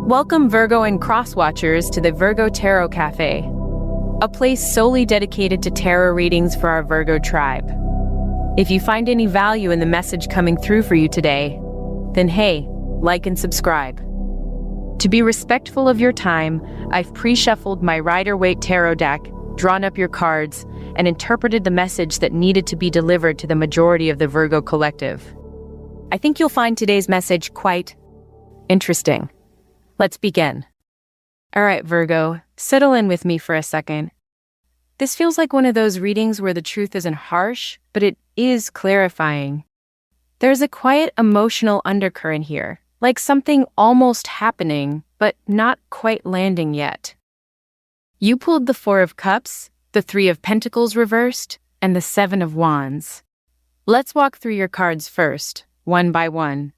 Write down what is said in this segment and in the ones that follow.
Welcome Virgo and Crosswatchers to the Virgo Tarot Cafe, a place solely dedicated to tarot readings for our Virgo tribe. If you find any value in the message coming through for you today, then hey, like and subscribe. To be respectful of your time, I've pre-shuffled my Rider-Waite tarot deck, drawn up your cards, and interpreted the message that needed to be delivered to the majority of the Virgo collective. I think you'll find today's message quite interesting. Let's begin. All right, Virgo, settle in with me for a second. This feels like one of those readings where the truth isn't harsh, but it is clarifying. There's a quiet emotional undercurrent here, like something almost happening, but not quite landing yet. You pulled the Four of Cups, the Three of Pentacles reversed, and the Seven of Wands. Let's walk through your cards first, one by one.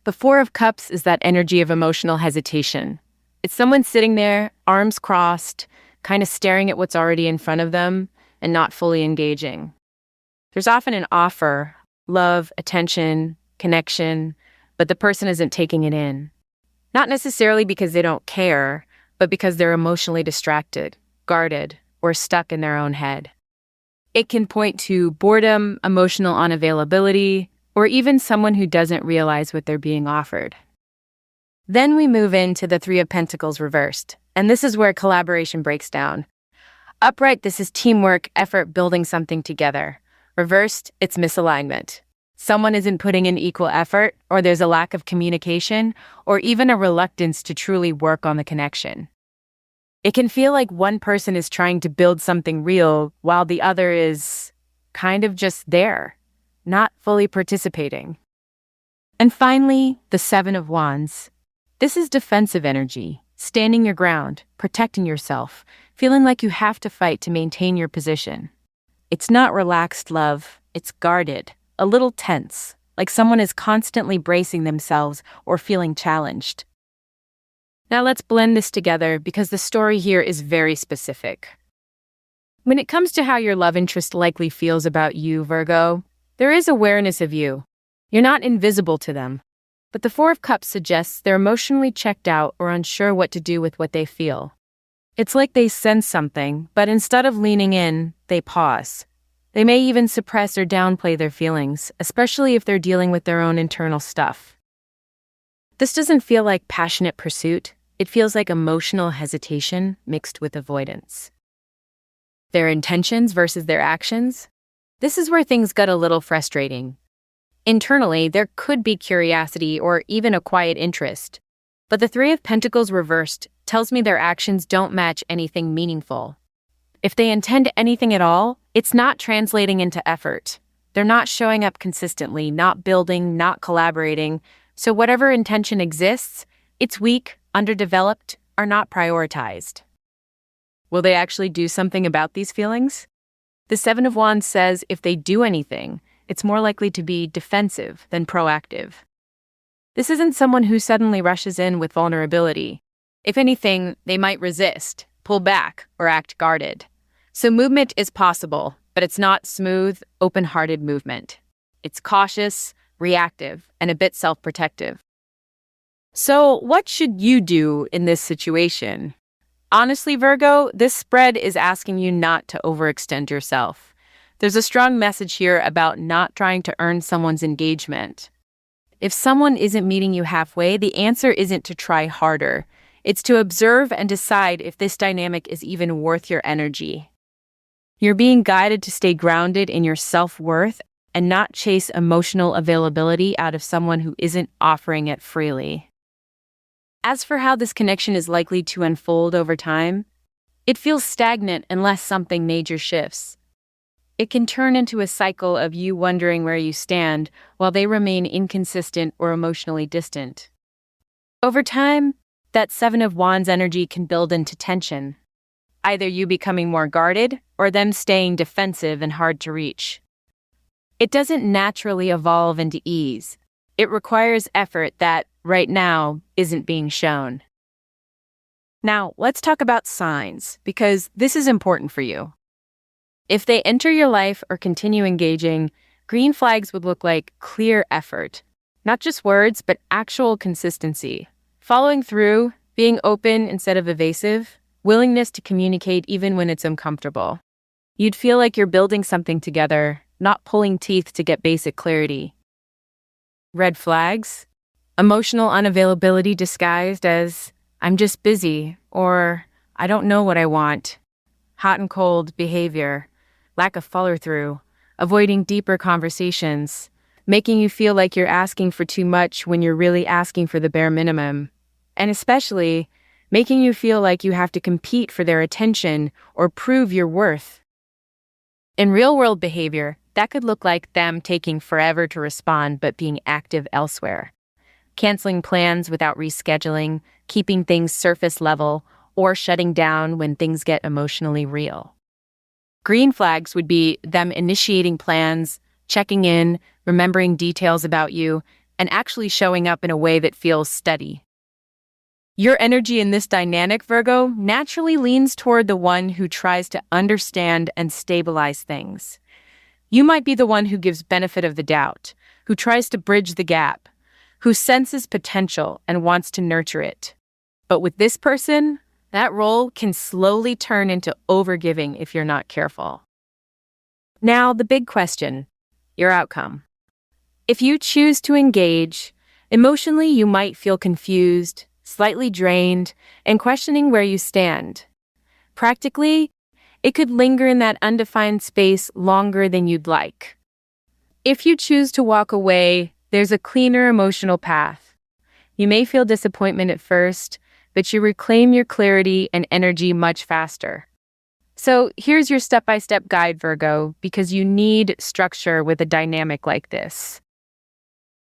The Four of Cups is that energy of emotional hesitation. It's someone sitting there, arms crossed, kind of staring at what's already in front of them and not fully engaging. There's often an offer, love, attention, connection, but the person isn't taking it in. Not necessarily because they don't care, but because they're emotionally distracted, guarded, or stuck in their own head. It can point to boredom, emotional unavailability, or even someone who doesn't realize what they're being offered. Then we move into the Three of Pentacles reversed, and this is where collaboration breaks down. Upright, this is teamwork, effort, building something together. Reversed, it's misalignment. Someone isn't putting in equal effort, or there's a lack of communication, or even a reluctance to truly work on the connection. It can feel like one person is trying to build something real, while the other is kind of just there, not fully participating. And finally, the Seven of Wands. This is defensive energy, standing your ground, protecting yourself, feeling like you have to fight to maintain your position. It's not relaxed love, it's guarded, a little tense, like someone is constantly bracing themselves or feeling challenged. Now let's blend this together because the story here is very specific. When it comes to how your love interest likely feels about you, Virgo, there is awareness of you. You're not invisible to them. But the Four of Cups suggests they're emotionally checked out or unsure what to do with what they feel. It's like they sense something, but instead of leaning in, they pause. They may even suppress or downplay their feelings, especially if they're dealing with their own internal stuff. This doesn't feel like passionate pursuit. It feels like emotional hesitation mixed with avoidance. Their intentions versus their actions? This is where things get a little frustrating. Internally, there could be curiosity or even a quiet interest, but the Three of Pentacles reversed tells me their actions don't match anything meaningful. If they intend anything at all, it's not translating into effort. They're not showing up consistently, not building, not collaborating, so whatever intention exists, it's weak, underdeveloped, or not prioritized. Will they actually do something about these feelings? The Seven of Wands says if they do anything, it's more likely to be defensive than proactive. This isn't someone who suddenly rushes in with vulnerability. If anything, they might resist, pull back, or act guarded. So movement is possible, but it's not smooth, open-hearted movement. It's cautious, reactive, and a bit self-protective. So what should you do in this situation? Honestly, Virgo, this spread is asking you not to overextend yourself. There's a strong message here about not trying to earn someone's engagement. If someone isn't meeting you halfway, the answer isn't to try harder. It's to observe and decide if this dynamic is even worth your energy. You're being guided to stay grounded in your self-worth and not chase emotional availability out of someone who isn't offering it freely. As for how this connection is likely to unfold over time, it feels stagnant unless something major shifts. It can turn into a cycle of you wondering where you stand while they remain inconsistent or emotionally distant. Over time, that Seven of Wands energy can build into tension, either you becoming more guarded or them staying defensive and hard to reach. It doesn't naturally evolve into ease. It requires effort that, right now, isn't being shown. Now, let's talk about signs, because this is important for you. If they enter your life or continue engaging, green flags would look like clear effort. Not just words, but actual consistency. Following through, being open instead of evasive, willingness to communicate even when it's uncomfortable. You'd feel like you're building something together, not pulling teeth to get basic clarity. Red flags? Emotional unavailability disguised as, I'm just busy, or I don't know what I want. Hot and cold behavior, lack of follow-through, avoiding deeper conversations, making you feel like you're asking for too much when you're really asking for the bare minimum, and especially making you feel like you have to compete for their attention or prove your worth. In real-world behavior, that could look like them taking forever to respond but being active elsewhere, canceling plans without rescheduling, keeping things surface level, or shutting down when things get emotionally real. Green flags would be them initiating plans, checking in, remembering details about you, and actually showing up in a way that feels steady. Your energy in this dynamic, Virgo, naturally leans toward the one who tries to understand and stabilize things. You might be the one who gives benefit of the doubt, who tries to bridge the gap, who senses potential and wants to nurture it. But with this person, that role can slowly turn into overgiving if you're not careful. Now, the big question, your outcome. If you choose to engage, emotionally you might feel confused, slightly drained, and questioning where you stand. Practically, it could linger in that undefined space longer than you'd like. If you choose to walk away, there's a cleaner emotional path. You may feel disappointment at first, but you reclaim your clarity and energy much faster. So here's your step-by-step guide, Virgo, because you need structure with a dynamic like this.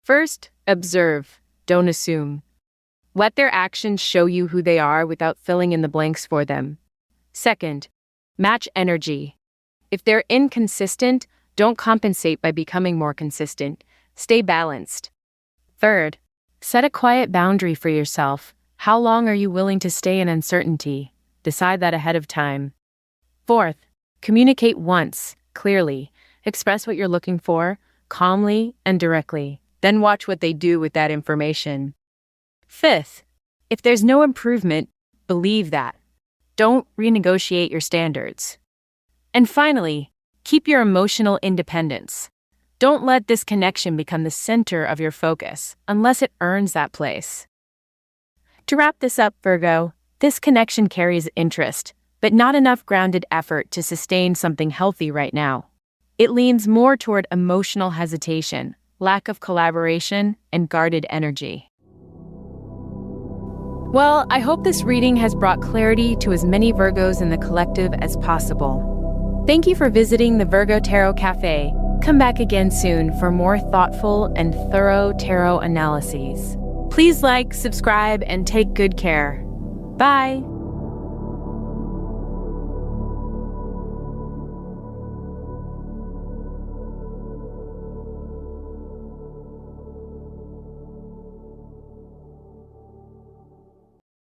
First, observe, don't assume. Let their actions show you who they are without filling in the blanks for them. Second, match energy. If they're inconsistent, don't compensate by becoming more consistent. Stay balanced. Third, set a quiet boundary for yourself. How long are you willing to stay in uncertainty? Decide that ahead of time. Fourth, communicate once, clearly. Express what you're looking for, calmly and directly. Then watch what they do with that information. Fifth, if there's no improvement, believe that. Don't renegotiate your standards. And finally, keep your emotional independence. Don't let this connection become the center of your focus unless it earns that place. To wrap this up, Virgo, this connection carries interest, but not enough grounded effort to sustain something healthy right now. It leans more toward emotional hesitation, lack of collaboration, and guarded energy. Well, I hope this reading has brought clarity to as many Virgos in the collective as possible. Thank you for visiting the Virgo Tarot Cafe. Come back again soon for more thoughtful and thorough tarot analyses. Please like, subscribe, and take good care. Bye!